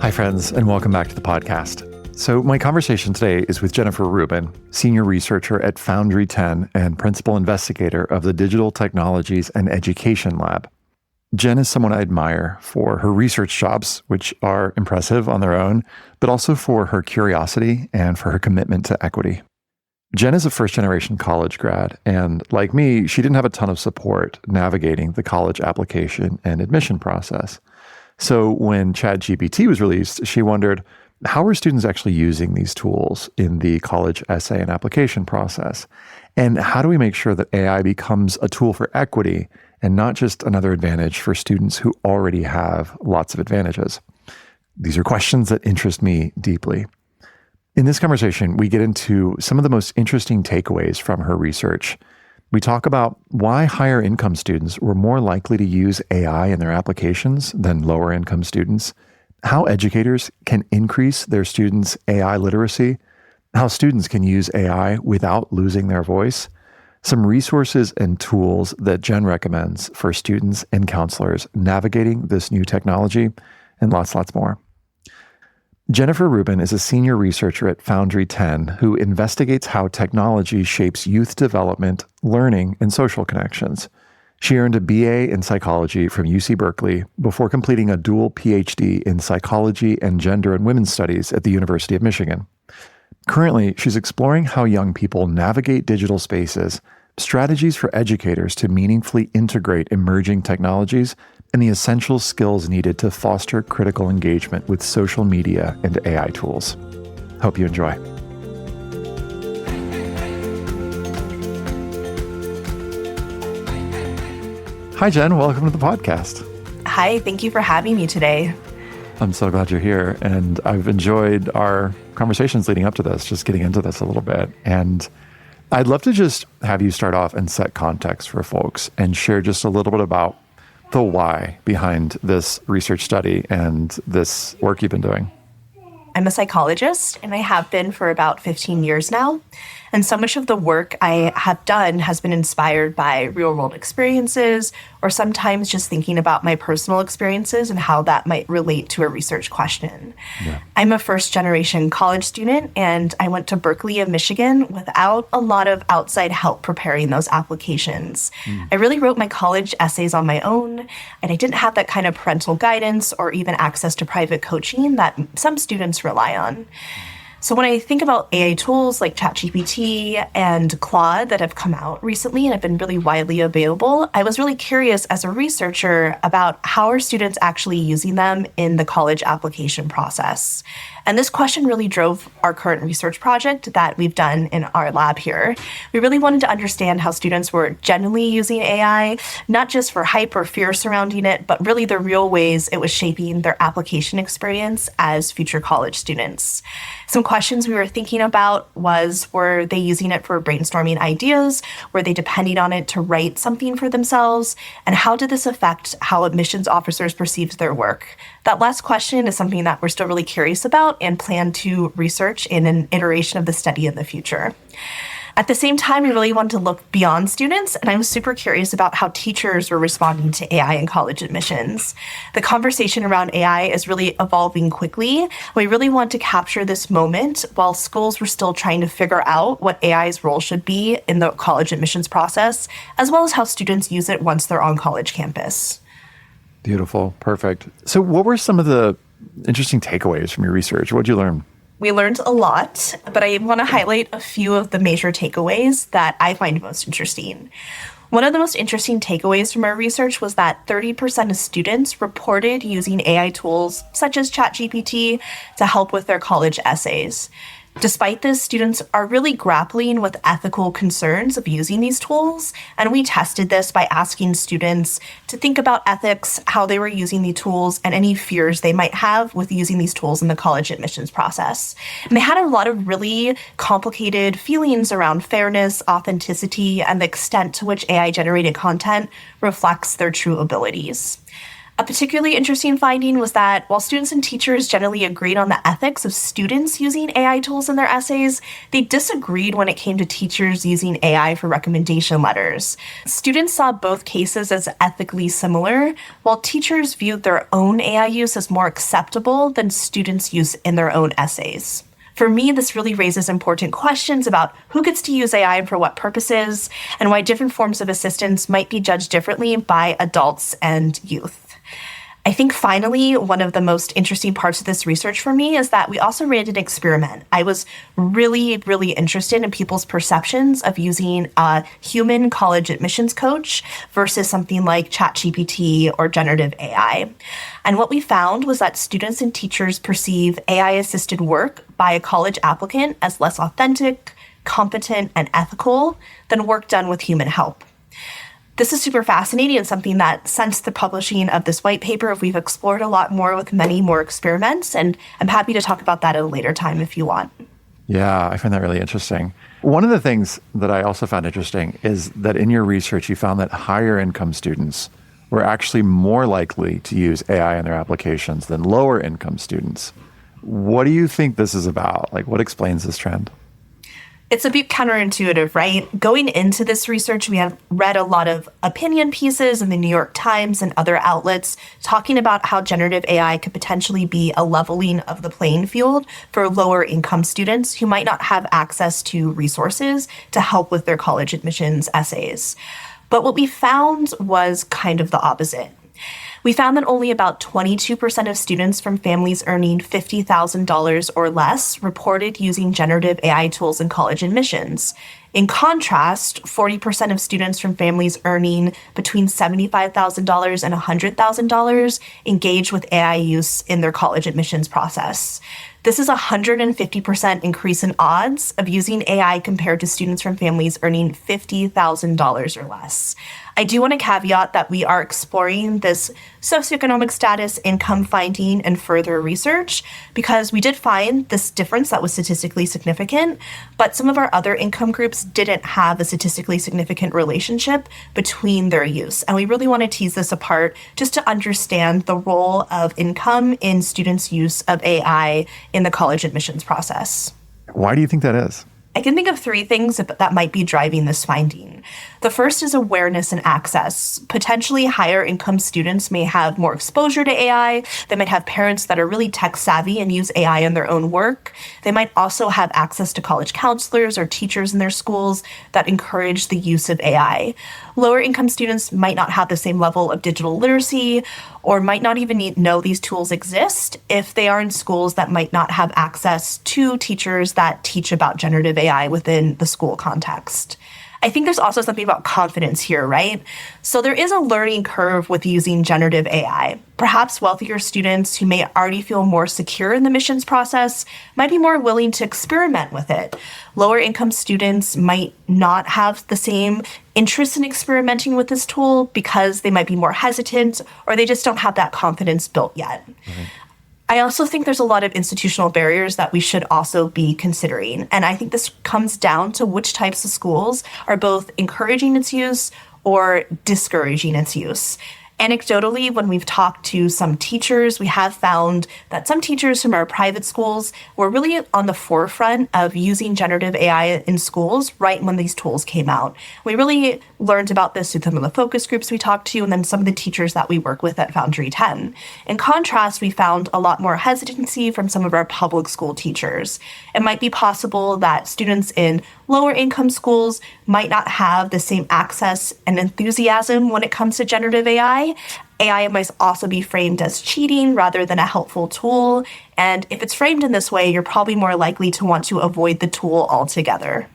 Hi, friends, and welcome back to the podcast. So my conversation today is with Jennifer Rubin, senior researcher at Foundry 10 and principal investigator of the Digital Technologies and Education Lab. Jen is someone I admire for her research jobs, which are impressive on their own, but also for her curiosity and for her commitment to equity. Jen is a first-generation college grad, and like me, she didn't have a ton of support navigating the college application and admission process. So when ChatGPT was released, she wondered, how are students actually using these tools in the college essay and application process? And how do we make sure that AI becomes a tool for equity and not just another advantage for students who already have lots of advantages? These are questions that interest me deeply. In this conversation, we get into some of the most interesting takeaways from her research. We talk about why higher income students were more likely to use AI in their applications than lower income students, how educators can increase their students' AI literacy, how students can use AI without losing their voice, some resources and tools that Jen recommends for students and counselors navigating this new technology, and lots more. Jennifer Rubin is a senior researcher at Foundry 10 who investigates how technology shapes youth development, learning, and social connections. She earned a BA in psychology from UC Berkeley before completing a dual PhD in psychology and gender and women's studies at the University of Michigan. Currently, she's exploring how young people navigate digital spaces, strategies for educators to meaningfully integrate emerging technologies, and the essential skills needed to foster critical engagement with social media and AI tools. Hope you enjoy. Hi, Jen. Welcome to the podcast. Hi, thank you for having me today. I'm so glad you're here. And I've enjoyed our conversations leading up to this, just getting into this a little bit. And I'd love to just have you start off and set context for folks and share just a little bit about the why behind this research study and this work you've been doing. I'm a psychologist, and I have been for about 15 years now. And so much of the work I have done has been inspired by real-world experiences, or sometimes just thinking about my personal experiences and how that might relate to a research question. Yeah. I'm a first-generation college student, and I went to Berkeley in Michigan without a lot of outside help preparing those applications. I really wrote my college essays on my own, and I didn't have that kind of parental guidance or even access to private coaching that some students rely on. So when I think about AI tools like ChatGPT and Claude that have come out recently and have been really widely available, I was really curious as a researcher about how are students actually using them in the college application process. And this question really drove our current research project that we've done in our lab here. We really wanted to understand how students were genuinely using AI, not just for hype or fear surrounding it, but really the real ways it was shaping their application experience as future college students. Some questions we were thinking about was, were they using it for brainstorming ideas? Were they depending on it to write something for themselves? And how did this affect how admissions officers perceived their work? That last question is something that we're still really curious about and plan to research in an iteration of the study in the future. At the same time, we really wanted to look beyond students, and I was super curious about how teachers were responding to AI in college admissions. The conversation around AI is really evolving quickly. We really want to capture this moment while schools were still trying to figure out what AI's role should be in the college admissions process, as well as how students use it once they're on college campus. Beautiful. Perfect. So what were some of the interesting takeaways from your research? What did you learn? We learned a lot, but I want to highlight a few of the major takeaways that I find most interesting. One of the most interesting takeaways from our research was that 30% of students reported using AI tools such as ChatGPT to help with their college essays. Despite this, students are really grappling with ethical concerns of using these tools, and we tested this by asking students to think about ethics, how they were using the tools, and any fears they might have with using these tools in the college admissions process. And they had a lot of really complicated feelings around fairness, authenticity, and the extent to which AI-generated content reflects their true abilities. A particularly interesting finding was that while students and teachers generally agreed on the ethics of students using AI tools in their essays, they disagreed when it came to teachers using AI for recommendation letters. Students saw both cases as ethically similar, while teachers viewed their own AI use as more acceptable than students' use in their own essays. For me, this really raises important questions about who gets to use AI and for what purposes, and why different forms of assistance might be judged differently by adults and youth. I think finally, one of the most interesting parts of this research for me is that we also ran an experiment. I was really interested in people's perceptions of using a human college admissions coach versus something like ChatGPT or generative AI. And what we found was that students and teachers perceive AI-assisted work by a college applicant as less authentic, competent, and ethical than work done with human help. This is super fascinating and something that since the publishing of this white paper, we've explored a lot more with many more experiments, and I'm happy to talk about that at a later time if you want. Yeah, I find that really interesting. One of the things that I also found interesting is that in your research, you found that higher income students were actually more likely to use AI in their applications than lower income students. What do you think this is about? Like, what explains this trend? It's a bit counterintuitive, right? Going into this research, we have read a lot of opinion pieces in the New York Times and other outlets talking about how generative AI could potentially be a leveling of the playing field for lower income students who might not have access to resources to help with their college admissions essays. But what we found was kind of the opposite. We found that only about 22% of students from families earning $50,000 or less reported using generative AI tools in college admissions. In contrast, 40% of students from families earning between $75,000 and $100,000 engage with AI use in their college admissions process. This is a 150% increase in odds of using AI compared to students from families earning $50,000 or less. I do want to caveat that we are exploring this socioeconomic status, income finding, and further research because we did find this difference that was statistically significant, but some of our other income groups didn't have a statistically significant relationship between their use. And we really want to tease this apart just to understand the role of income in students' use of AI in the college admissions process. Why do you think that is? I can think of three things that might be driving this finding. The first is awareness and access. Potentially higher income students may have more exposure to AI. They might have parents that are really tech savvy and use AI in their own work. They might also have access to college counselors or teachers in their schools that encourage the use of AI. Lower income students might not have the same level of digital literacy or might not even know these tools exist if they are in schools that might not have access to teachers that teach about generative AI within the school context. I think there's also something about confidence here, right? So there is a learning curve with using generative AI. Perhaps wealthier students who may already feel more secure in the admissions process might be more willing to experiment with it. Lower income students might not have the same interest in experimenting with this tool because they might be more hesitant or they just don't have that confidence built yet. Mm-hmm. I also think there's a lot of institutional barriers that we should also be considering. And I think this comes down to which types of schools are both encouraging its use or discouraging its use. Anecdotally, when we've talked to some teachers, we have found that some teachers from our private schools were really on the forefront of using generative AI in schools right when these tools came out. We really learned about this through some of the focus groups we talked to and then some of the teachers that we work with at Foundry 10. In contrast, we found a lot more hesitancy from some of our public school teachers. It might be possible that students in lower income schools might not have the same access and enthusiasm when it comes to generative AI. AI might also be framed as cheating rather than a helpful tool. And if it's framed in this way, you're probably more likely to want to avoid the tool altogether.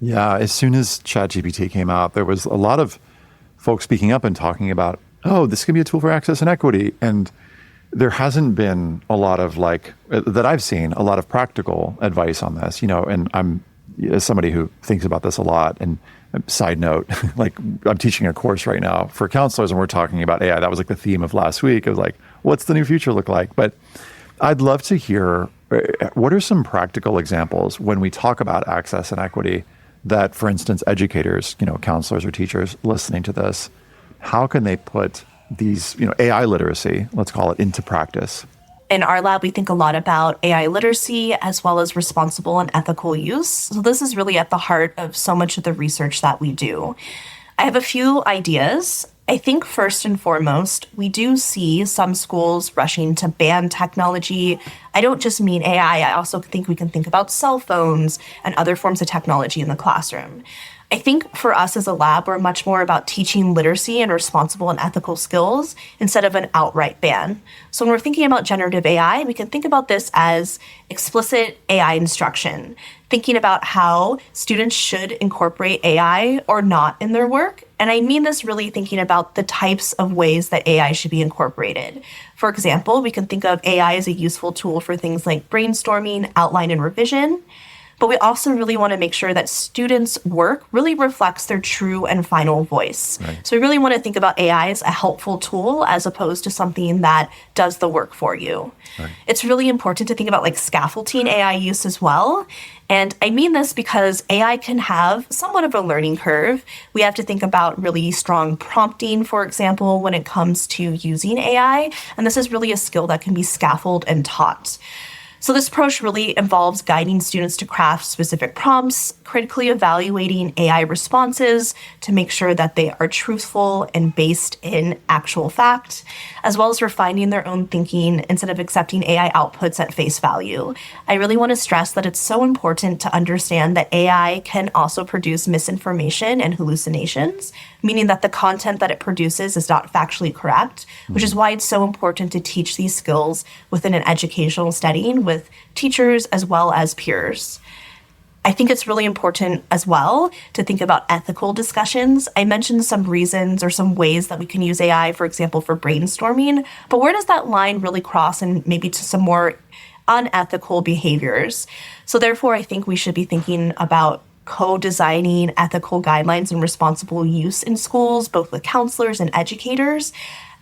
Yeah, as soon as ChatGPT came out, there was a lot of folks speaking up and talking about, oh, this could be a tool for access and equity. And there hasn't been a lot of that I've seen, a lot of practical advice on this, and I'm as somebody who thinks about this a lot. And side note, I'm teaching a course right now for counselors and we're talking about AI. That was the theme of last week. It was what's the new future look like? But I'd love to hear, what are some practical examples when we talk about access and equity that, for instance, educators, counselors or teachers listening to this, how can they put these, AI literacy, let's call it, into practice? In our lab, we think a lot about AI literacy as well as responsible and ethical use. So this is really at the heart of so much of the research that we do. I have a few ideas. I think first and foremost, we do see some schools rushing to ban technology. I don't just mean AI. I also think we can think about cell phones and other forms of technology in the classroom. I think for us as a lab, we're much more about teaching literacy and responsible and ethical skills instead of an outright ban. So when we're thinking about generative AI, we can think about this as explicit AI instruction, thinking about how students should incorporate AI or not in their work. And I mean this really thinking about the types of ways that AI should be incorporated. For example, we can think of AI as a useful tool for things like brainstorming, outline, and revision. But we also really want to make sure that students' work really reflects their true and final voice. Right. So we really want to think about AI as a helpful tool as opposed to something that does the work for you. Right. It's really important to think about like scaffolding AI use as well. And I mean this because AI can have somewhat of a learning curve. We have to think about really strong prompting, for example, when it comes to using AI. And this is really a skill that can be scaffolded and taught. So this approach really involves guiding students to craft specific prompts, critically evaluating AI responses to make sure that they are truthful and based in actual fact, as well as refining their own thinking instead of accepting AI outputs at face value. I really want to stress that it's so important to understand that AI can also produce misinformation and hallucinations, meaning that the content that it produces is not factually correct, which is why it's so important to teach these skills within an educational setting with teachers as well as peers. I think it's really important as well to think about ethical discussions. I mentioned some reasons or some ways that we can use AI, for example, for brainstorming, but where does that line really cross and maybe to some more unethical behaviors? So therefore, I think we should be thinking about co-designing ethical guidelines and responsible use in schools, both with counselors and educators,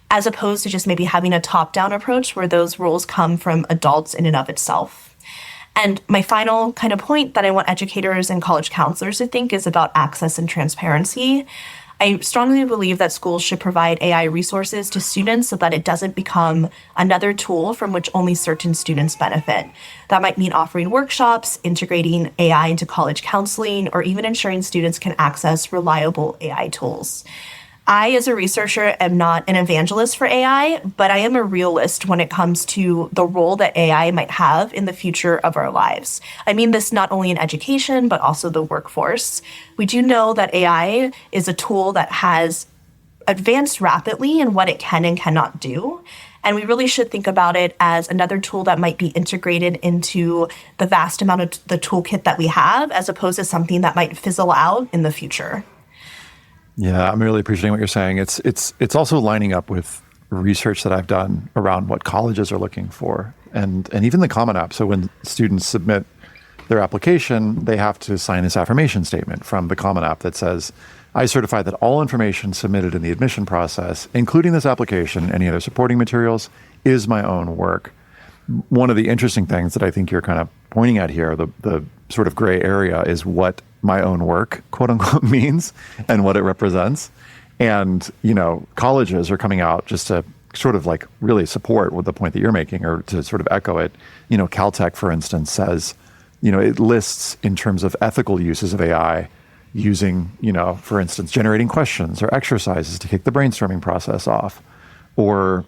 as opposed to just maybe having a top-down approach where those rules come from adults in and of itself. And my final kind of point that I want educators and college counselors to think is about access and transparency. I strongly believe that schools should provide AI resources to students so that it doesn't become another tool from which only certain students benefit. That might mean offering workshops, integrating AI into college counseling, or even ensuring students can access reliable AI tools. I, as a researcher, am not an evangelist for AI, but I am a realist when it comes to the role that AI might have in the future of our lives. I mean this not only in education, but also the workforce. We do know that AI is a tool that has advanced rapidly in what it can and cannot do. And we really should think about it as another tool that might be integrated into the vast amount of the toolkit that we have, as opposed to something that might fizzle out in the future. Yeah, I'm really appreciating what you're saying. It's also lining up with research that I've done around what colleges are looking for, and even the Common App. So when students submit their application, they have to sign this affirmation statement from the Common App that says, I certify that all information submitted in the admission process, including this application and any other supporting materials, is my own work. One of the interesting things that I think you're kind of pointing at here, the sort of gray area, is what my own work, quote unquote, means and what it represents. And, colleges are coming out just to sort of like really support with the point that you're making, or to sort of echo it. Caltech, for instance, says, it lists in terms of ethical uses of AI using, for instance, generating questions or exercises to kick the brainstorming process off, or,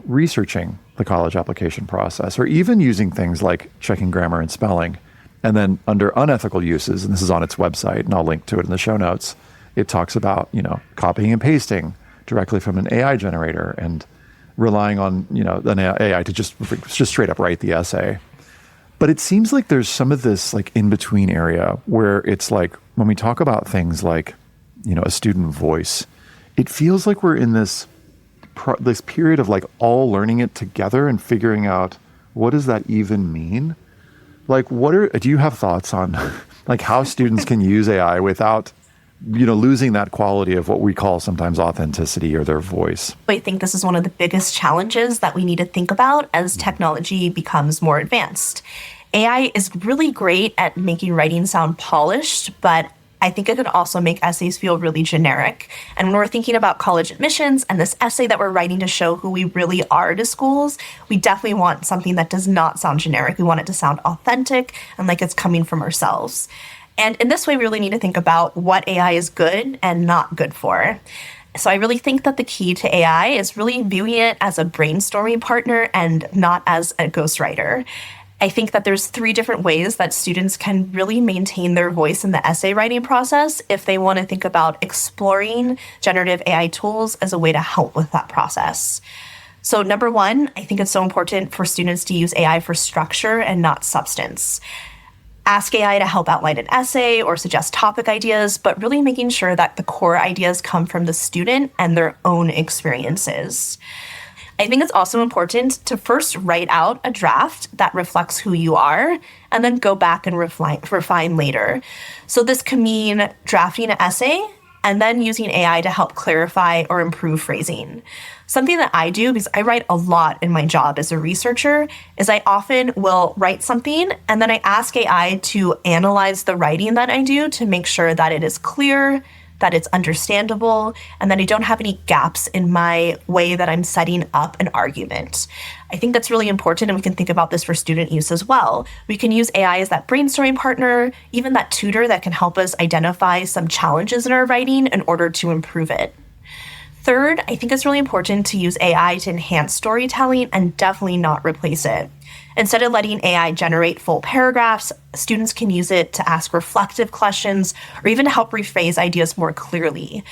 researching the college application process, or even using things like checking grammar and spelling. And then under unethical uses, and this is on its website, and I'll link to it in the show notes, it talks about, copying and pasting directly from an AI generator and relying on, an AI to just straight up write the essay. But it seems like there's some of this like in-between area where it's like, when we talk about things like, a student voice, it feels like we're in this period of like all learning it together and figuring out, what does that even mean? Like, do you have thoughts on like how students can use AI without, losing that quality of what we call sometimes authenticity or their voice? I think this is one of the biggest challenges that we need to think about as technology becomes more advanced. AI is really great at making writing sound polished, but I think it could also make essays feel really generic. And when we're thinking about college admissions and this essay that we're writing to show who we really are to schools, we definitely want something that does not sound generic. We want it to sound authentic and like it's coming from ourselves. And in this way, we really need to think about what AI is good and not good for. So I really think that the key to AI is really viewing it as a brainstorming partner and not as a ghostwriter. I think that there's 3 different ways that students can really maintain their voice in the essay writing process if they want to think about exploring generative AI tools as a way to help with that process. So number 1, I think it's so important for students to use AI for structure and not substance. Ask AI to help outline an essay or suggest topic ideas, but really making sure that the core ideas come from the student and their own experiences. I think it's also important to first write out a draft that reflects who you are and then go back and refine later. So this can mean drafting an essay and then using AI to help clarify or improve phrasing. Something that I do, because I write a lot in my job as a researcher, is I often will write something and then I ask AI to analyze the writing that I do to make sure that it is clear, that it's understandable, and that I don't have any gaps in my way that I'm setting up an argument. I think that's really important, and we can think about this for student use as well. We can use AI as that brainstorming partner, even that tutor that can help us identify some challenges in our writing in order to improve it. Third, I think it's really important to use AI to enhance storytelling and definitely not replace it. Instead of letting AI generate full paragraphs, students can use it to ask reflective questions or even to help rephrase ideas more clearly.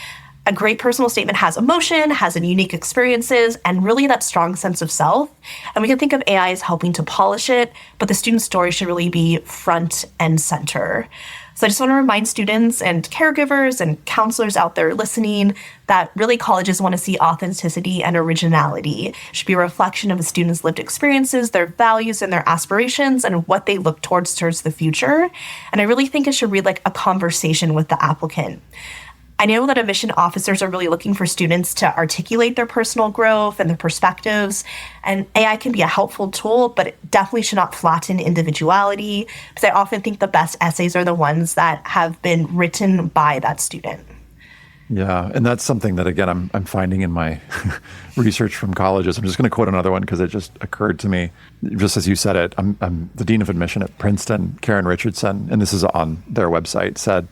A great personal statement has emotion, has unique experiences, and really that strong sense of self. And we can think of AI as helping to polish it, but the student's story should really be front and center. So I just want to remind students and caregivers and counselors out there listening that really colleges want to see authenticity and originality. It should be a reflection of the students' lived experiences, their values and their aspirations, and what they look towards the future. And I really think it should read like a conversation with the applicant. I know that admission officers are really looking for students to articulate their personal growth and their perspectives, and AI can be a helpful tool, but it definitely should not flatten individuality, because I often think the best essays are the ones that have been written by that student. Yeah, and that's something that, again, I'm finding in my research from colleges. I'm just going to quote another one because it just occurred to me. Just as you said it, I'm the Dean of Admission at Princeton, Karen Richardson, and this is on their website, said,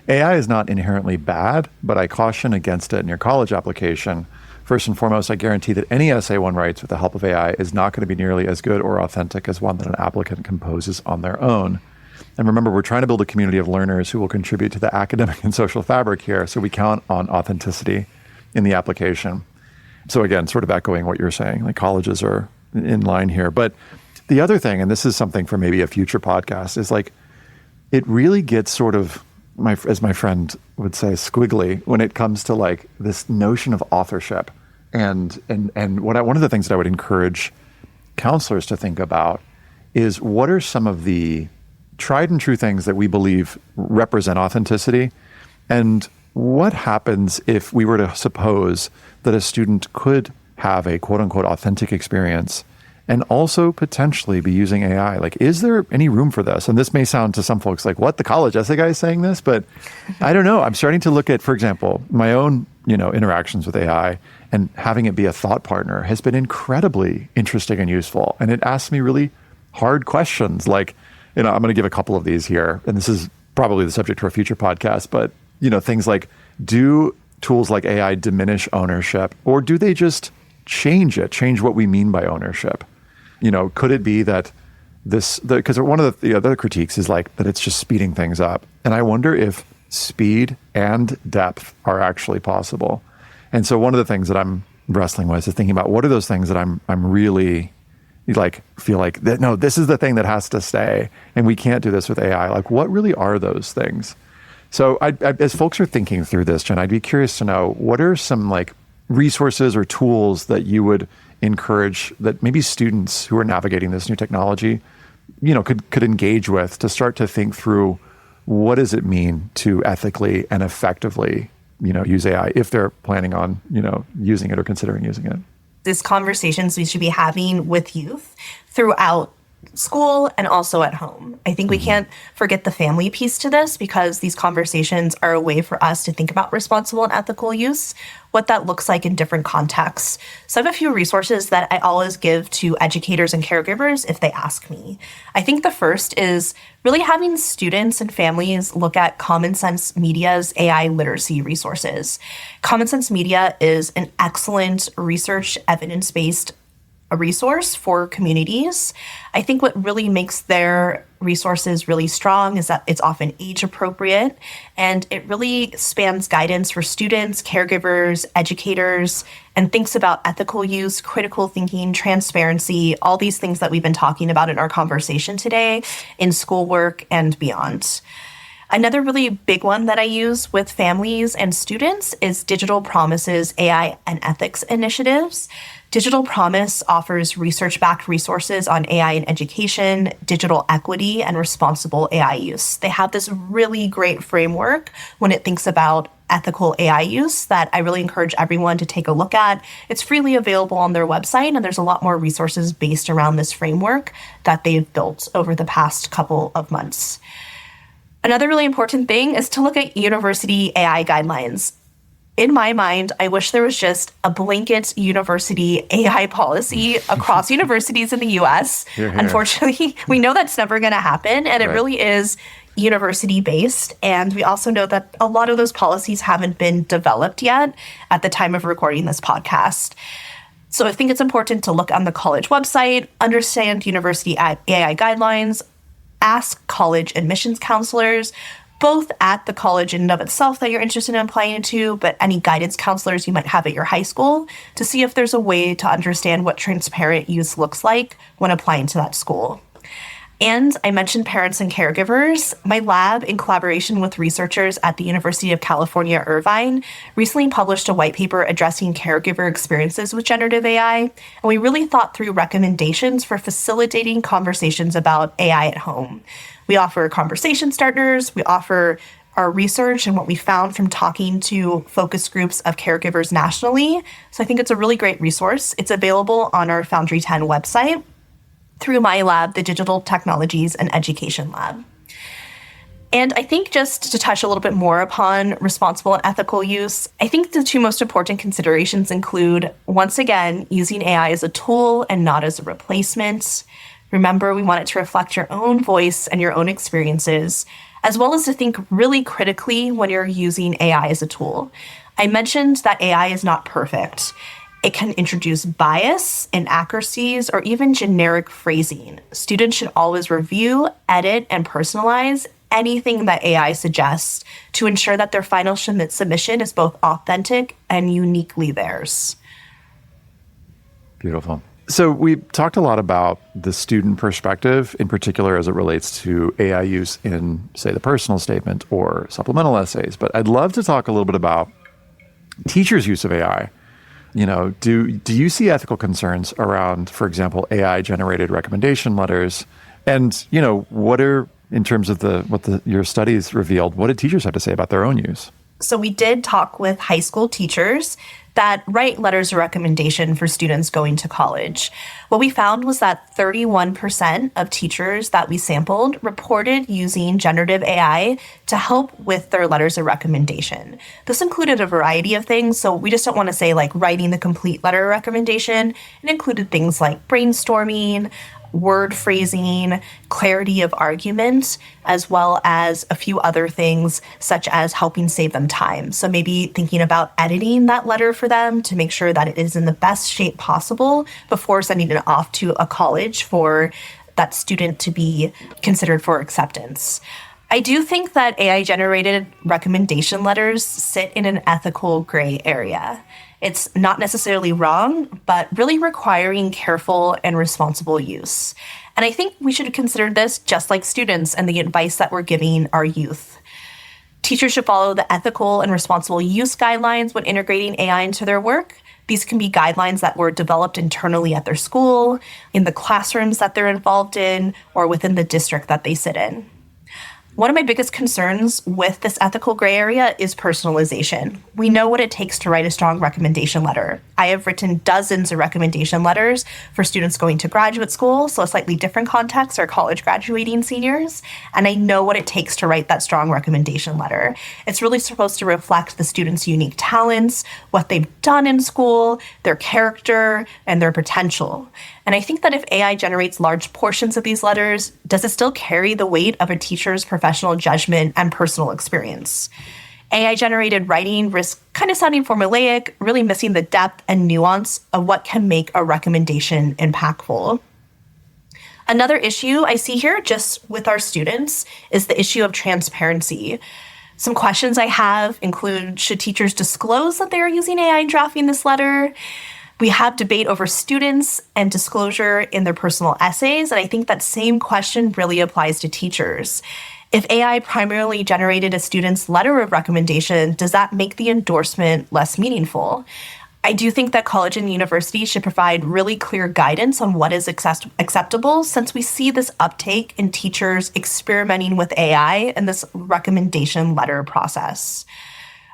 AI is not inherently bad, but I caution against it in your college application. First and foremost, I guarantee that any essay one writes with the help of AI is not going to be nearly as good or authentic as one that an applicant composes on their own. And remember, we're trying to build a community of learners who will contribute to the academic and social fabric here, so we count on authenticity in the application. So again, sort of echoing what you're saying, like colleges are in line here. But the other thing, and this is something for maybe a future podcast, is like it really gets sort of, as my friend would say, squiggly when it comes to like this notion of authorship. And one of the things that I would encourage counselors to think about is what are some of the tried and true things that we believe represent authenticity, and what happens if we were to suppose that a student could have a quote unquote authentic experience and also potentially be using AI? Like, is there any room for this? And this may sound to some folks like, what, the college essay guy is saying this? But I don't know. I'm starting to look at, for example, my own, interactions with AI, and having it be a thought partner has been incredibly interesting and useful. And it asks me really hard questions. Like, I'm going to give a couple of these here, and this is probably the subject for a future podcast, but, things like, do tools like AI diminish ownership, or do they just change what we mean by ownership? Could it be that because one of the other critiques is like that it's just speeding things up. And I wonder if speed and depth are actually possible. And so one of the things that I'm wrestling with is thinking about what are those things that I'm really feel like that, no, this is the thing that has to stay, and we can't do this with AI. Like, what really are those things? So as folks are thinking through this, Jen, I'd be curious to know, what are some like resources or tools that you would encourage that maybe students who are navigating this new technology, could engage with to start to think through what does it mean to ethically and effectively, use AI if they're planning on, using it or considering using it? These conversations we should be having with youth throughout school and also at home. I think we can't forget the family piece to this because these conversations are a way for us to think about responsible and ethical use, what that looks like in different contexts. So I have a few resources that I always give to educators and caregivers if they ask me. I think the first is really having students and families look at Common Sense Media's AI literacy resources. Common Sense Media is an excellent research, evidence-based a resource for communities. I think what really makes their resources really strong is that it's often age appropriate and it really spans guidance for students, caregivers, educators, and thinks about ethical use, critical thinking, transparency, all these things that we've been talking about in our conversation today in schoolwork and beyond. Another really big one that I use with families and students is Digital Promise's AI and Ethics initiatives. Digital Promise offers research-backed resources on AI in education, digital equity, and responsible AI use. They have this really great framework when it thinks about ethical AI use that I really encourage everyone to take a look at. It's freely available on their website, and there's a lot more resources based around this framework that they've built over the past couple of months. Another really important thing is to look at university AI guidelines. In my mind, I wish there was just a blanket university AI policy across universities in the US. Here. Unfortunately, we know that's never going to happen, and it really is university-based. And we also know that a lot of those policies haven't been developed yet at the time of recording this podcast. So I think it's important to look on the college website, understand university AI guidelines, ask college admissions counselors, both at the college in and of itself that you're interested in applying to, but any guidance counselors you might have at your high school to see if there's a way to understand what transparent use looks like when applying to that school. And I mentioned parents and caregivers. My lab, in collaboration with researchers at the University of California, Irvine, recently published a white paper addressing caregiver experiences with generative AI. And we really thought through recommendations for facilitating conversations about AI at home. We offer conversation starters. We offer our research and what we found from talking to focus groups of caregivers nationally. So I think it's a really great resource. It's available on our Foundry 10 website through my lab, the Digital Technologies and Education Lab. And I think just to touch a little bit more upon responsible and ethical use, I think the two most important considerations include, once again, using AI as a tool and not as a replacement. Remember, we want it to reflect your own voice and your own experiences, as well as to think really critically when you're using AI as a tool. I mentioned that AI is not perfect. It can introduce bias, inaccuracies, or even generic phrasing. Students should always review, edit, and personalize anything that AI suggests to ensure that their final submission is both authentic and uniquely theirs. Beautiful. So we talked a lot about the student perspective, in particular as it relates to AI use in, say, the personal statement or supplemental essays. But I'd love to talk a little bit about teachers' use of AI. You know, do you see ethical concerns around, for example, AI-generated recommendation letters? And, you know, what are, in terms of your studies revealed, what did teachers have to say about their own use? So we did talk with high school teachers that write letters of recommendation for students going to college. What we found was that 31% of teachers that we sampled reported using generative AI to help with their letters of recommendation. This included a variety of things, so we just don't want to say like writing the complete letter of recommendation. It included things like brainstorming, word phrasing, clarity of argument, as well as a few other things such as helping save them time. So maybe thinking about editing that letter for them to make sure that it is in the best shape possible before sending it off to a college for that student to be considered for acceptance. I do think that AI-generated recommendation letters sit in an ethical gray area. It's not necessarily wrong, but really requiring careful and responsible use. And I think we should consider this just like students and the advice that we're giving our youth. Teachers should follow the ethical and responsible use guidelines when integrating AI into their work. These can be guidelines that were developed internally at their school, in the classrooms that they're involved in, or within the district that they sit in. One of my biggest concerns with this ethical gray area is personalization. We know what it takes to write a strong recommendation letter. I have written dozens of recommendation letters for students going to graduate school, so a slightly different context, or college graduating seniors, and I know what it takes to write that strong recommendation letter. It's really supposed to reflect the student's unique talents, what they've done in school, their character, and their potential. And I think that if AI generates large portions of these letters, does it still carry the weight of a teacher's professional judgment and personal experience? AI-generated writing risks kind of sounding formulaic, really missing the depth and nuance of what can make a recommendation impactful. Another issue I see here just with our students is the issue of transparency. Some questions I have include, should teachers disclose that they are using AI in drafting this letter? We have debate over students and disclosure in their personal essays, and I think that same question really applies to teachers. If AI primarily generated a student's letter of recommendation, does that make the endorsement less meaningful? I do think that college and universities should provide really clear guidance on what is acceptable, since we see this uptake in teachers experimenting with AI and this recommendation letter process.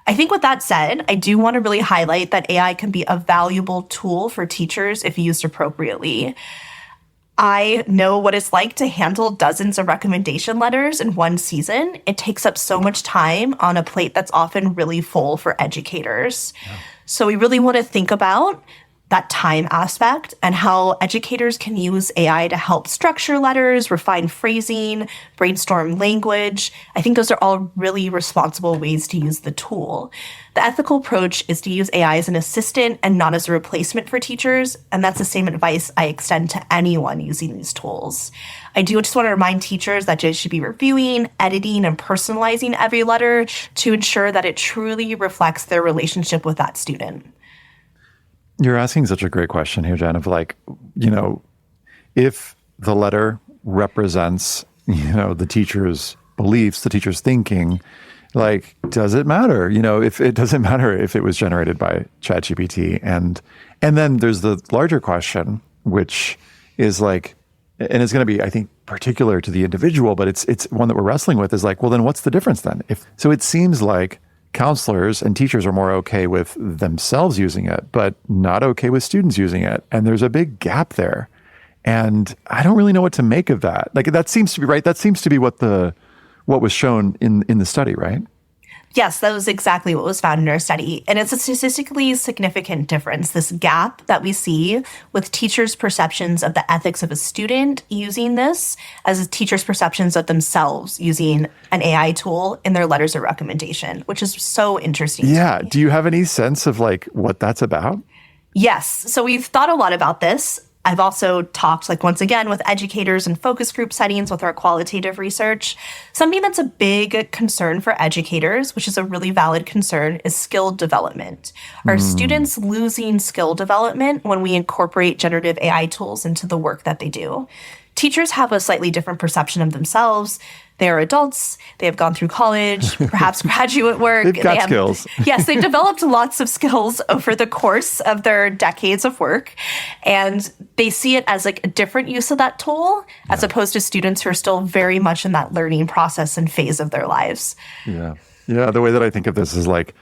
I think with that said, I do want to really highlight that AI can be a valuable tool for teachers if used appropriately. I know what it's like to handle dozens of recommendation letters in one season. It takes up so much time on a plate that's often really full for educators. Yeah. So we really want to think about that time aspect and how educators can use AI to help structure letters, refine phrasing, brainstorm language. I think those are all really responsible ways to use the tool. The ethical approach is to use AI as an assistant and not as a replacement for teachers, and that's the same advice I extend to anyone using these tools. I do just want to remind teachers that they should be reviewing, editing, and personalizing every letter to ensure that it truly reflects their relationship with that student. You're asking such a great question here, Jen, of like, if the letter represents, the teacher's beliefs, the teacher's thinking, like, does it matter? If it doesn't matter if it was generated by ChatGPT. And then there's the larger question, which is like, and it's going to be, I think, particular to the individual, but it's one that we're wrestling with, is like, well, then what's the difference then? So it seems like counselors and teachers are more okay with themselves using it, but not okay with students using it. And there's a big gap there. And I don't really know what to make of that. Like, that seems to be right. That seems to be what was shown in the study, right? Yes, that was exactly what was found in our study. And it's a statistically significant difference, this gap that we see with teachers' perceptions of the ethics of a student using this as teachers' perceptions of themselves using an AI tool in their letters of recommendation, which is so interesting. Yeah. Do you have any sense of like what that's about? Yes. So we've thought a lot about this. I've also talked, once again, with educators in focus group settings with our qualitative research. Something that's a big concern for educators, which is a really valid concern, is skill development. Are students losing skill development when we incorporate generative AI tools into the work that they do? Teachers have a slightly different perception of themselves. They are adults. They have gone through college, perhaps graduate work. They've got skills. Yes, they've developed lots of skills over the course of their decades of work. And they see it as like a different use of that tool as opposed to students who are still very much in that learning process and phase of their lives. Yeah. Yeah. The way that I think of this is like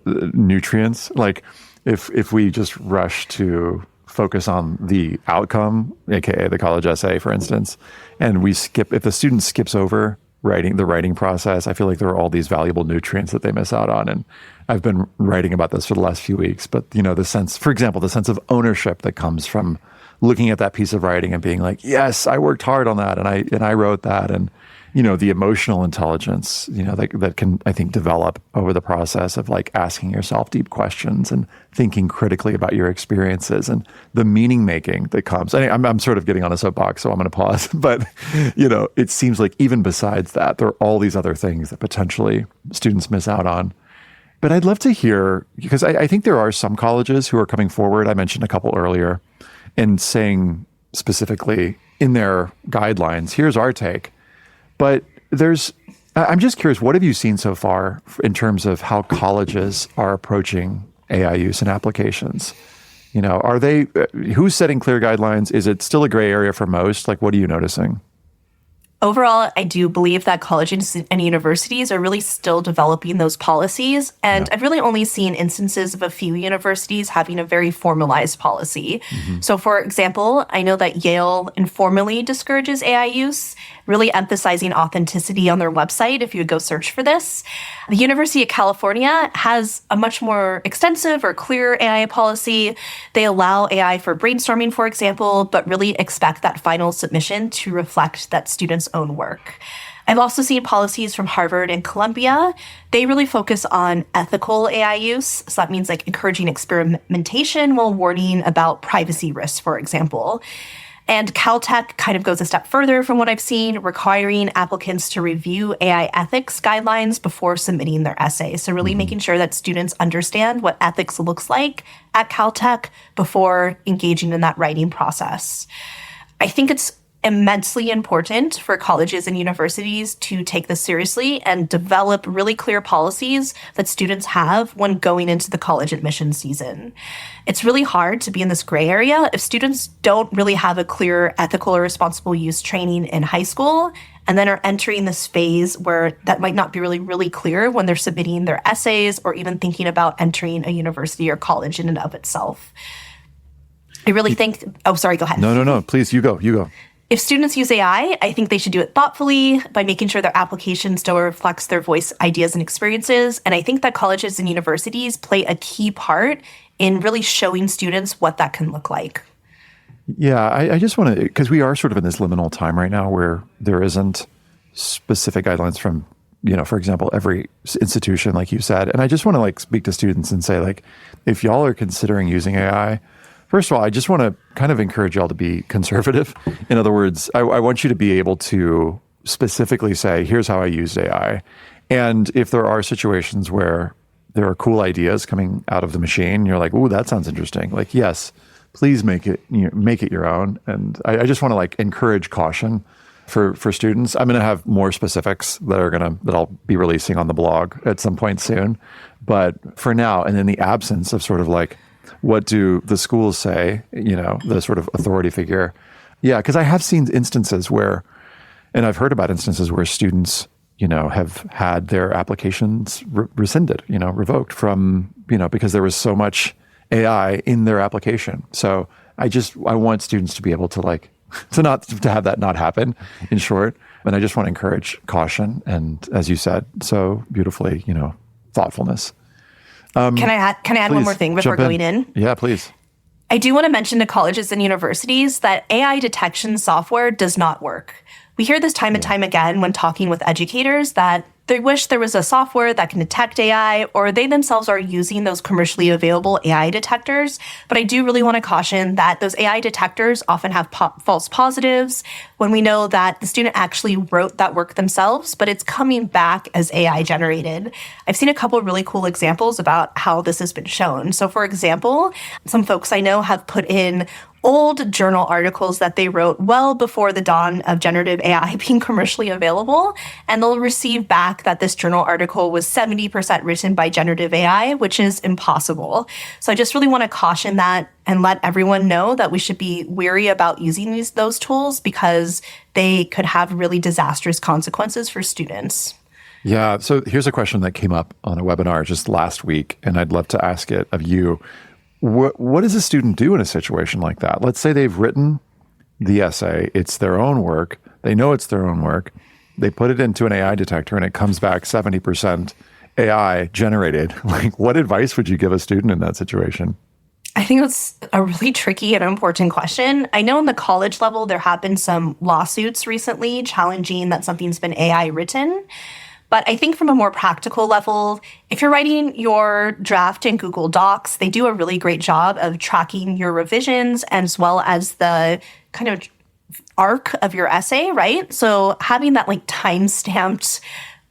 nutrients. Like if we just rush to focus on the outcome, aka the college essay, for instance, and if the student skips over the writing process, I feel like there are all these valuable nutrients that they miss out on. And I've been writing about this for the last few weeks, but the sense, for example, the sense of ownership that comes from looking at that piece of writing and being like, yes, I worked hard on that, and I wrote that, and the emotional intelligence, that can, I think, develop over the process of like asking yourself deep questions and thinking critically about your experiences and the meaning making that comes. I'm sort of getting on a soapbox, so I'm going to pause. But, it seems like even besides that, there are all these other things that potentially students miss out on. But I'd love to hear, because I think there are some colleges who are coming forward. I mentioned a couple earlier, and saying specifically in their guidelines, here's our take. But I'm just curious, what have you seen so far in terms of how colleges are approaching AI use and applications? Who's setting clear guidelines? Is it still a gray area for most? Like, what are you noticing? Overall, I do believe that colleges and universities are really still developing those policies. And I've really only seen instances of a few universities having a very formalized policy. So, for example, I know that Yale informally discourages AI use, really emphasizing authenticity on their website if you would go search for this. The University of California has a much more extensive or clear AI policy. They allow AI for brainstorming, for example, but really expect that final submission to reflect that student's own work. I've also seen policies from Harvard and Columbia. They really focus on ethical AI use. So that means like encouraging experimentation while warning about privacy risks, for example. And Caltech kind of goes a step further from what I've seen, requiring applicants to review AI ethics guidelines before submitting their essay. So really making sure that students understand what ethics looks like at Caltech before engaging in that writing process. I think it's immensely important for colleges and universities to take this seriously and develop really clear policies that students have when going into the college admission season. It's really hard to be in this gray area if students don't really have a clear ethical or responsible use training in high school and then are entering this phase where that might not be really clear when they're submitting their essays or even thinking about entering a university or college in and of itself. I really think, oh, sorry, go ahead. No, please, you go. If students use AI, I think they should do it thoughtfully by making sure their application still reflects their voice, ideas, and experiences. And I think that colleges and universities play a key part in really showing students what that can look like. Yeah, I just want to, because we are sort of in this liminal time right now where there isn't specific guidelines from, for example, every institution, like you said. And I just want to speak to students and say, if y'all are considering using AI, first of all, I just want to kind of encourage y'all to be conservative. In other words, I want you to be able to specifically say, here's how I used AI. And if there are situations where there are cool ideas coming out of the machine, you're like, ooh, that sounds interesting. Yes, please make it your own. And I just want to encourage caution for students. I'm going to have more specifics that I'll be releasing on the blog at some point soon. But for now, and in the absence of sort of what do the schools say, the sort of authority figure? Yeah, because I have seen instances where, and I've heard about instances where students, have had their applications rescinded, revoked from, because there was so much AI in their application. So I want students to be able to to have that not happen, in short. And I just want to encourage caution and, as you said so beautifully, thoughtfulness. Can I add one more thing before going in? Yeah, please. I do want to mention to colleges and universities that AI detection software does not work. We hear this time and time again when talking with educators that they wish there was a software that can detect AI, or they themselves are using those commercially available AI detectors. But I do really want to caution that those AI detectors often have false positives when we know that the student actually wrote that work themselves, but it's coming back as AI generated. I've seen a couple of really cool examples about how this has been shown. So for example, some folks I know have put in old journal articles that they wrote well before the dawn of generative AI being commercially available, and they'll receive back that this journal article was 70% written by generative AI, which is impossible. So I just really want to caution that and let everyone know that we should be wary about using those tools because they could have really disastrous consequences for students. Yeah, so here's a question that came up on a webinar just last week, and I'd love to ask it of you. What does a student do in a situation like that? Let's say they've written the essay. It's their own work. They know it's their own work. They put it into an AI detector and it comes back 70% AI generated. What advice would you give a student in that situation? I think that's a really tricky and important question. I know in the college level, there have been some lawsuits recently challenging that something's been AI written. But I think from a more practical level, if you're writing your draft in Google Docs, they do a really great job of tracking your revisions as well as the kind of arc of your essay, right? So having that time-stamped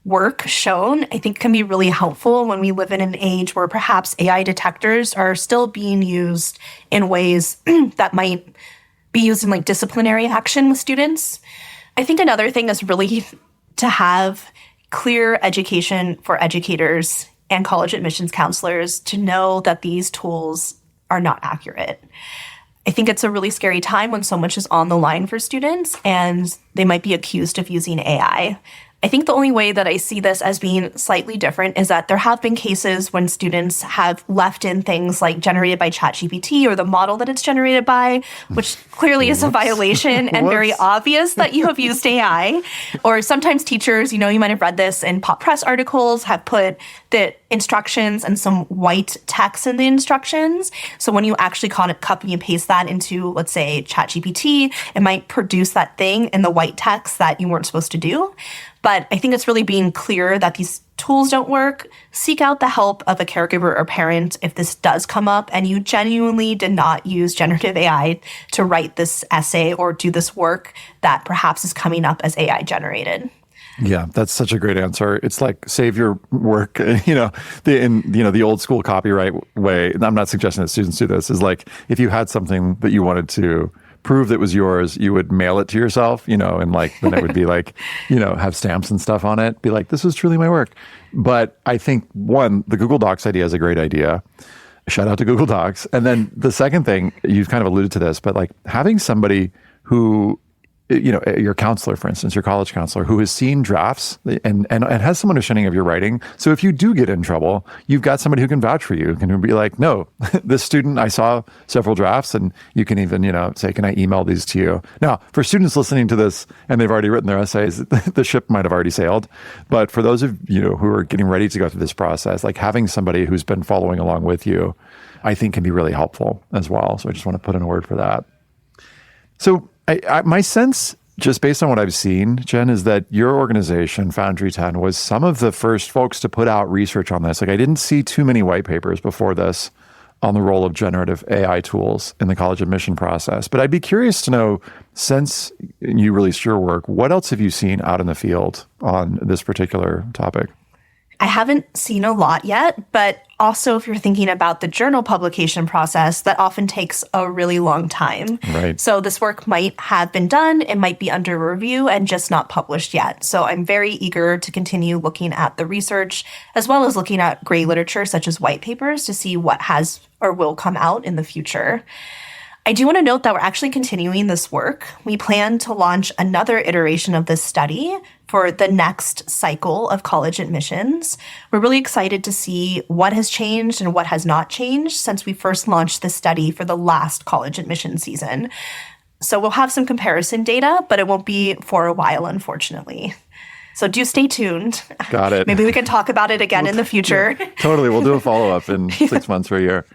work shown, I think can be really helpful when we live in an age where perhaps AI detectors are still being used in ways that might be used in disciplinary action with students. I think another thing is really to have clear education for educators and college admissions counselors to know that these tools are not accurate. I think it's a really scary time when so much is on the line for students and they might be accused of using AI. I think the only way that I see this as being slightly different is that there have been cases when students have left in things like generated by ChatGPT or the model that it's generated by, which clearly is a violation and very obvious that you have used AI. Or sometimes teachers, you might have read this in pop press articles, have put the instructions and some white text in the instructions. So when you actually copy and paste that into, let's say, ChatGPT, it might produce that thing in the white text that you weren't supposed to do. But I think it's really being clear that these tools don't work. Seek out the help of a caregiver or parent if this does come up and you genuinely did not use generative AI to write this essay or do this work that perhaps is coming up as AI generated. Yeah, that's such a great answer. It's like save your work, the old school copyright way. And I'm not suggesting that students do this. Is like if you had something that you wanted to prove that was yours, you would mail it to yourself, and then it would be like, have stamps and stuff on it. Be like, this was truly my work. But I think one, the Google Docs idea is a great idea. Shout out to Google Docs. And then the second thing, you've kind of alluded to this, but like having somebody who your counselor, for instance, your college counselor, who has seen drafts and has some understanding of your writing. So if you do get in trouble, you've got somebody who can vouch for you, who can be like, no, this student, I saw several drafts, and you can even, say, can I email these to you? Now, for students listening to this and they've already written their essays, the ship might have already sailed. But for those of you who are getting ready to go through this process, like having somebody who's been following along with you, I think can be really helpful as well. So I just want to put in a word for that. So my sense, just based on what I've seen, Jen, is that your organization, Foundry 10, was some of the first folks to put out research on this. Like I didn't see too many white papers before this on the role of generative AI tools in the college admission process. But I'd be curious to know, since you released your work, what else have you seen out in the field on this particular topic? I haven't seen a lot yet, but also if you're thinking about the journal publication process, that often takes a really long time. Right. So this work might have been done, it might be under review and just not published yet. So I'm very eager to continue looking at the research as well as looking at gray literature such as white papers to see what has or will come out in the future. I do want to note that we're actually continuing this work. We plan to launch another iteration of this study for the next cycle of college admissions. We're really excited to see what has changed and what has not changed since we first launched this study for the last college admission season. So we'll have some comparison data, but it won't be for a while, unfortunately. So do stay tuned. Got it. Maybe we can talk about it again in the future. Yeah, totally. We'll do a follow-up in 6 months or a year.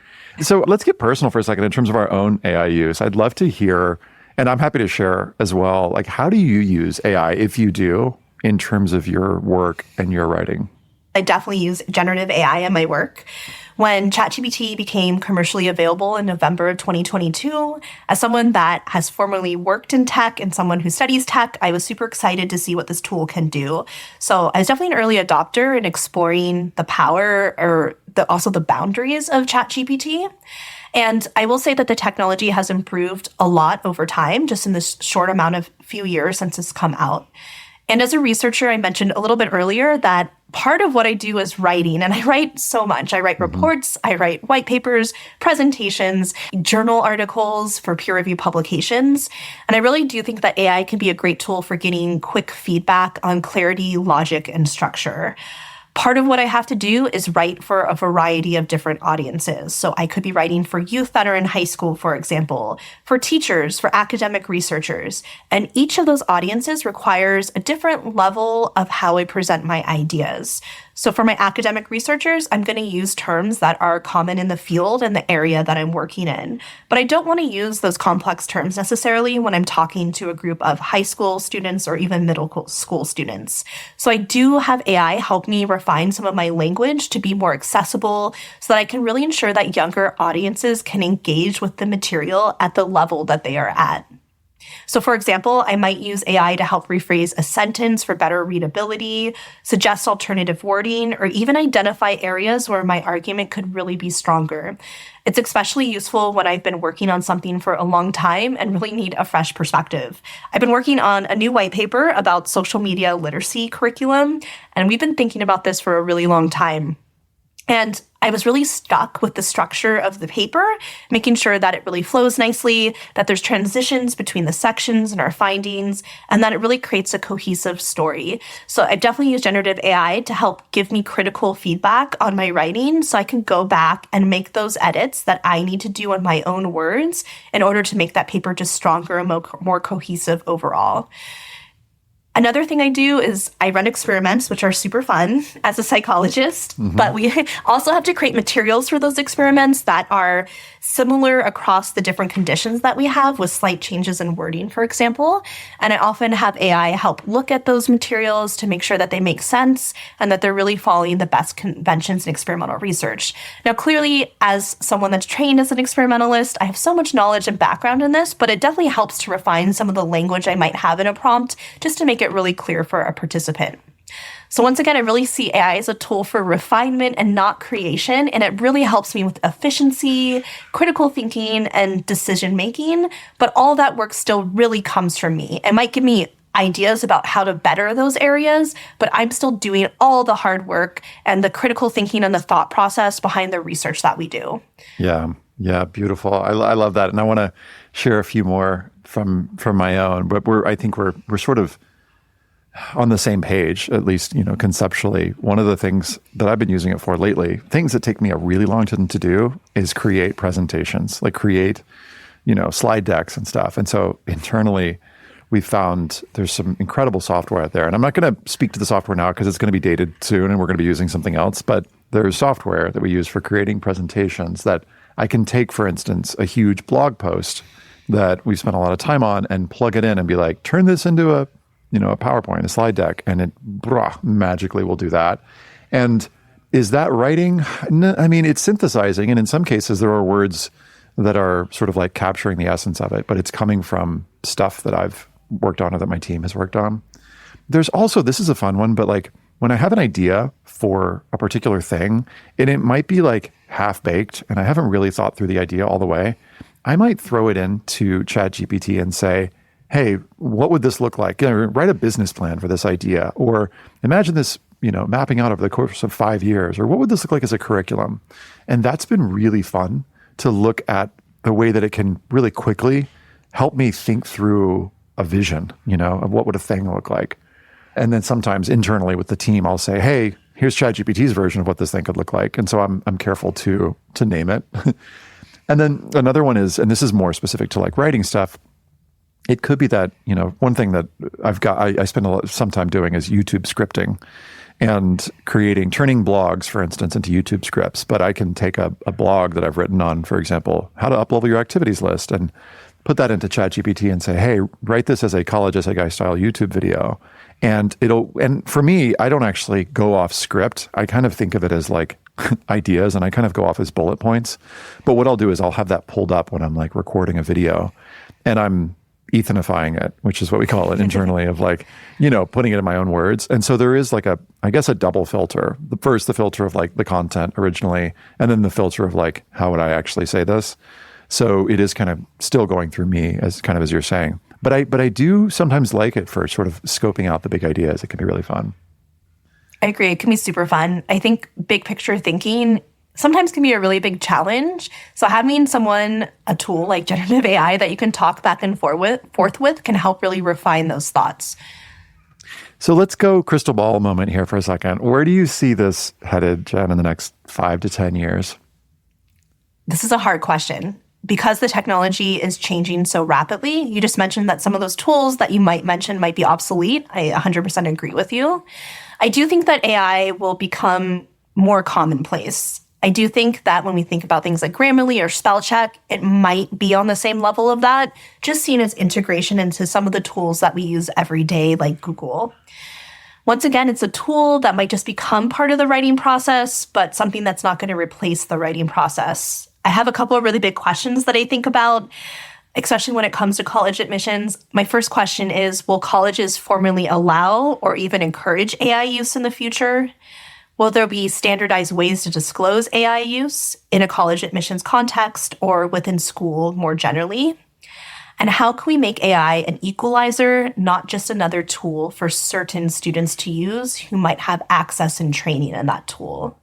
So let's get personal for a second in terms of our own AI use. I'd love to hear, and I'm happy to share as well, like how do you use AI, if you do, in terms of your work and your writing? I definitely use generative AI in my work. When ChatGPT became commercially available in November of 2022, as someone that has formerly worked in tech and someone who studies tech, I was super excited to see what this tool can do. So I was definitely an early adopter in exploring the power or also the boundaries of ChatGPT. And I will say that the technology has improved a lot over time, just in this short amount of few years since it's come out. And as a researcher, I mentioned a little bit earlier that part of what I do is writing, and I write so much. I write reports, I write white papers, presentations, journal articles for peer review publications. And I really do think that AI can be a great tool for getting quick feedback on clarity, logic, and structure. Part of what I have to do is write for a variety of different audiences. So I could be writing for youth that are in high school, for example, for teachers, for academic researchers. And each of those audiences requires a different level of how I present my ideas. So for my academic researchers, I'm going to use terms that are common in the field and the area that I'm working in. But I don't want to use those complex terms necessarily when I'm talking to a group of high school students or even middle school students. So I do have AI help me refine some of my language to be more accessible so that I can really ensure that younger audiences can engage with the material at the level that they are at. So for example, I might use AI to help rephrase a sentence for better readability, suggest alternative wording, or even identify areas where my argument could really be stronger. It's especially useful when I've been working on something for a long time and really need a fresh perspective. I've been working on a new white paper about social media literacy curriculum, and we've been thinking about this for a really long time. And I was really stuck with the structure of the paper, making sure that it really flows nicely, that there's transitions between the sections and our findings, and that it really creates a cohesive story. So I definitely use generative AI to help give me critical feedback on my writing so I can go back and make those edits that I need to do on my own words in order to make that paper just stronger and more cohesive overall. Another thing I do is I run experiments, which are super fun as a psychologist, but we also have to create materials for those experiments that are similar across the different conditions that we have with slight changes in wording, for example. And I often have AI help look at those materials to make sure that they make sense and that they're really following the best conventions in experimental research. Now, clearly, as someone that's trained as an experimentalist, I have so much knowledge and background in this, but it definitely helps to refine some of the language I might have in a prompt just to make it really clear for a participant. So once again, I really see AI as a tool for refinement and not creation, and it really helps me with efficiency, critical thinking, and decision making, but all that work still really comes from me. It might give me ideas about how to better those areas, but I'm still doing all the hard work and the critical thinking and the thought process behind the research that we do. Yeah, beautiful. I love that. And I want to share a few more from my own, but I think we're sort of on the same page, at least, conceptually. One of the things that I've been using it for lately, things that take me a really long time to do, is create presentations, like create, slide decks and stuff. And so internally, we found there's some incredible software out there. And I'm not going to speak to the software now because it's going to be dated soon and we're going to be using something else. But there's software that we use for creating presentations that I can take, for instance, a huge blog post that we've spent a lot of time on and plug it in and be like, turn this into a PowerPoint, a slide deck, and it magically will do that. And is that writing? I mean, it's synthesizing, and in some cases there are words that are sort of like capturing the essence of it, but it's coming from stuff that I've worked on or that my team has worked on. There's also, this is a fun one, but like when I have an idea for a particular thing, and it might be like half-baked, and I haven't really thought through the idea all the way, I might throw it into ChatGPT and say, hey, what would this look like? Write a business plan for this idea. Or imagine this, mapping out over the course of 5 years. Or what would this look like as a curriculum? And that's been really fun to look at the way that it can really quickly help me think through a vision, of what would a thing look like. And then sometimes internally with the team, I'll say, hey, here's ChatGPT's version of what this thing could look like. And so I'm careful to name it. And then another one is, and this is more specific to like writing stuff, it could be that, one thing that I spend some time doing is YouTube scripting and turning blogs, for instance, into YouTube scripts. But I can take a blog that I've written on, for example, how to uplevel your activities list, and put that into ChatGPT and say, hey, write this as a college essay guy style YouTube video. And for me, I don't actually go off script. I kind of think of it as like ideas, and I kind of go off as bullet points. But what I'll do is I'll have that pulled up when I'm like recording a video, and I'm Ethanifying it, which is what we call it internally, of like, putting it in my own words. And so there is like a double filter. The filter of like the content originally, and then the filter of like, how would I actually say this? So it is kind of still going through me as you're saying. But I do sometimes like it for sort of scoping out the big ideas. It can be really fun. I agree. It can be super fun. I think big picture thinking sometimes can be a really big challenge. So having a tool like generative AI that you can talk back and forth with can help really refine those thoughts. So let's go crystal ball moment here for a second. Where do you see this headed, Jen, in the next 5 to 10 years? This is a hard question. Because the technology is changing so rapidly, you just mentioned that some of those tools that you might mention might be obsolete. I 100% agree with you. I do think that AI will become more commonplace. I do think that when we think about things like Grammarly or spell check, it might be on the same level of that, just seen as integration into some of the tools that we use every day, like Google. Once again, it's a tool that might just become part of the writing process, but something that's not going to replace the writing process. I have a couple of really big questions that I think about, especially when it comes to college admissions. My first question is, will colleges formally allow or even encourage AI use in the future? Will there be standardized ways to disclose AI use in a college admissions context or within school more generally? And how can we make AI an equalizer, not just another tool for certain students to use who might have access and training in that tool?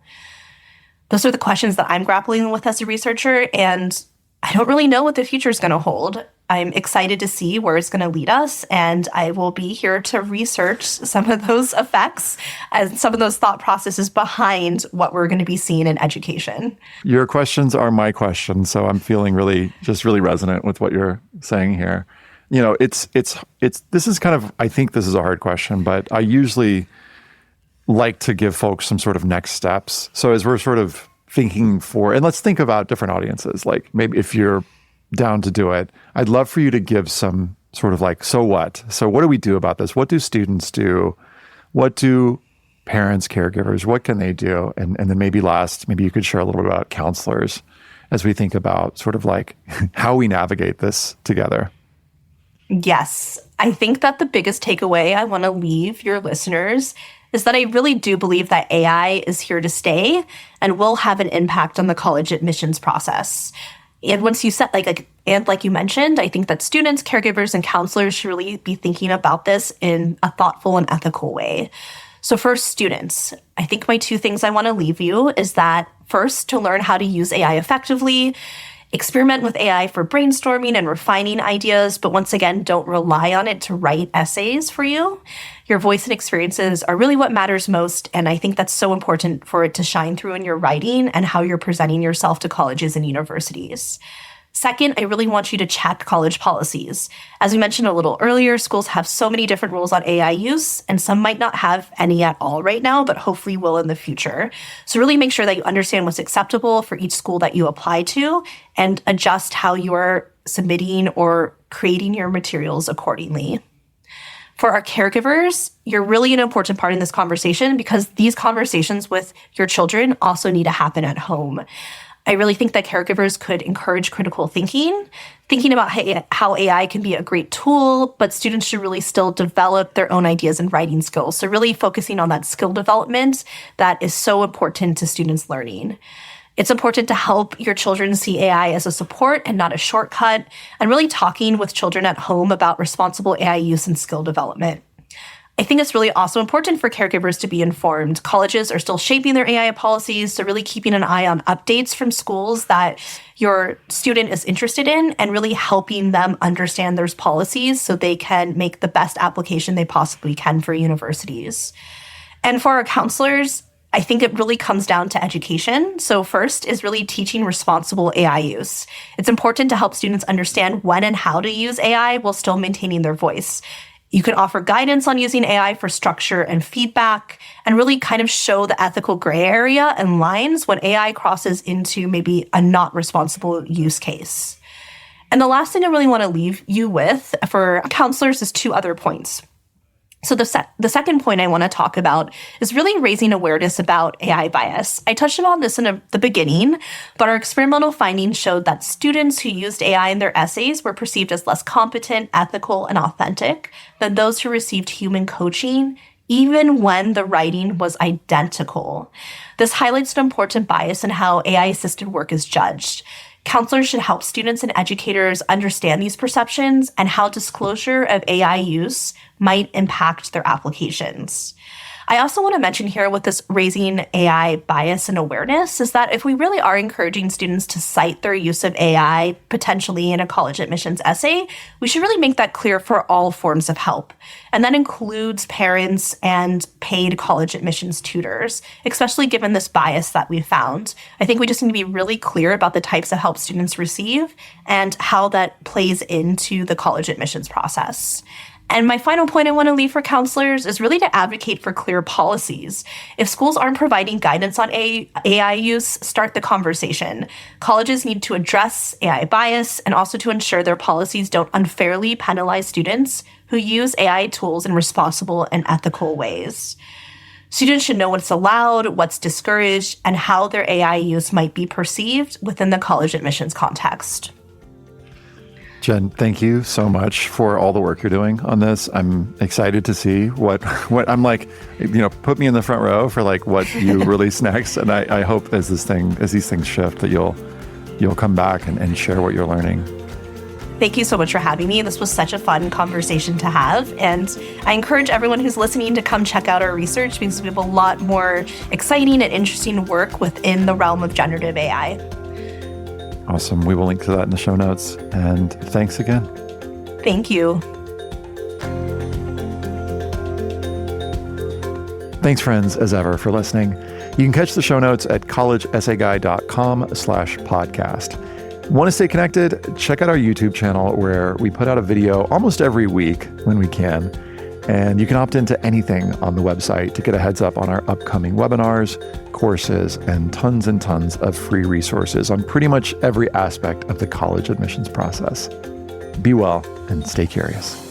Those are the questions that I'm grappling with as a researcher, and I don't really know what the future is going to hold. I'm excited to see where it's going to lead us, and I will be here to research some of those effects and some of those thought processes behind what we're going to be seeing in education. Your questions are my questions, so I'm feeling really resonant with what you're saying here. It's this is kind of, I think this is a hard question, but I usually like to give folks some sort of next steps. So as we're sort of thinking and let's think about different audiences, like maybe if you're down to do it, I'd love for you to give some sort of like, so what? So what do we do about this? What do students do? What do parents, caregivers, what can they do? And then maybe you could share a little bit about counselors as we think about sort of like how we navigate this together. Yes, I think that the biggest takeaway I want to leave your listeners is that I really do believe that AI is here to stay and will have an impact on the college admissions process. And once you set like you mentioned, I think that students, caregivers, and counselors should really be thinking about this in a thoughtful and ethical way. So for students, I think my 2 things I want to leave you is that first, to learn how to use AI effectively. Experiment with AI for brainstorming and refining ideas, but once again, don't rely on it to write essays for you. Your voice and experiences are really what matters most, and I think that's so important for it to shine through in your writing and how you're presenting yourself to colleges and universities. Second, I really want you to check college policies. As we mentioned a little earlier, schools have so many different rules on AI use, and some might not have any at all right now, but hopefully will in the future. So really make sure that you understand what's acceptable for each school that you apply to and adjust how you are submitting or creating your materials accordingly. For our caregivers, you're really an important part in this conversation because these conversations with your children also need to happen at home. I really think that caregivers could encourage critical thinking about how AI can be a great tool, but students should really still develop their own ideas and writing skills. So really focusing on that skill development that is so important to students' learning. It's important to help your children see AI as a support and not a shortcut, and really talking with children at home about responsible AI use and skill development. I think it's really also important for caregivers to be informed. Colleges are still shaping their AI policies, so really keeping an eye on updates from schools that your student is interested in and really helping them understand those policies so they can make the best application they possibly can for universities. And for our counselors, I think it really comes down to education. So first is really teaching responsible AI use. It's important to help students understand when and how to use AI while still maintaining their voice. You can offer guidance on using AI for structure and feedback and really kind of show the ethical gray area and lines when AI crosses into maybe a not responsible use case. And the last thing I really want to leave you with for counselors is 2 other points. So the second point I want to talk about is really raising awareness about AI bias. I touched upon this in the beginning, but our experimental findings showed that students who used AI in their essays were perceived as less competent, ethical, and authentic than those who received human coaching, even when the writing was identical. This highlights an important bias in how AI-assisted work is judged. Counselors should help students and educators understand these perceptions and how disclosure of AI use might impact their applications. I also want to mention here with this raising AI bias and awareness is that if we really are encouraging students to cite their use of AI potentially in a college admissions essay, we should really make that clear for all forms of help. And that includes parents and paid college admissions tutors, especially given this bias that we found. I think we just need to be really clear about the types of help students receive and how that plays into the college admissions process. And my final point I want to leave for counselors is really to advocate for clear policies. If schools aren't providing guidance on AI use, start the conversation. Colleges need to address AI bias and also to ensure their policies don't unfairly penalize students who use AI tools in responsible and ethical ways. Students should know what's allowed, what's discouraged, and how their AI use might be perceived within the college admissions context. Jen, thank you so much for all the work you're doing on this. I'm excited to see what I'm like, put me in the front row for like what you release next. And I hope as these things shift that you'll come back and share what you're learning. Thank you so much for having me. This was such a fun conversation to have. And I encourage everyone who's listening to come check out our research because we have a lot more exciting and interesting work within the realm of generative AI. Awesome. We will link to that in the show notes. And thanks again. Thank you. Thanks, friends, as ever, for listening. You can catch the show notes at collegeessayguy.com/podcast. Want to stay connected? Check out our YouTube channel where we put out a video almost every week when we can. And you can opt into anything on the website to get a heads up on our upcoming webinars, courses, and tons of free resources on pretty much every aspect of the college admissions process. Be well and stay curious.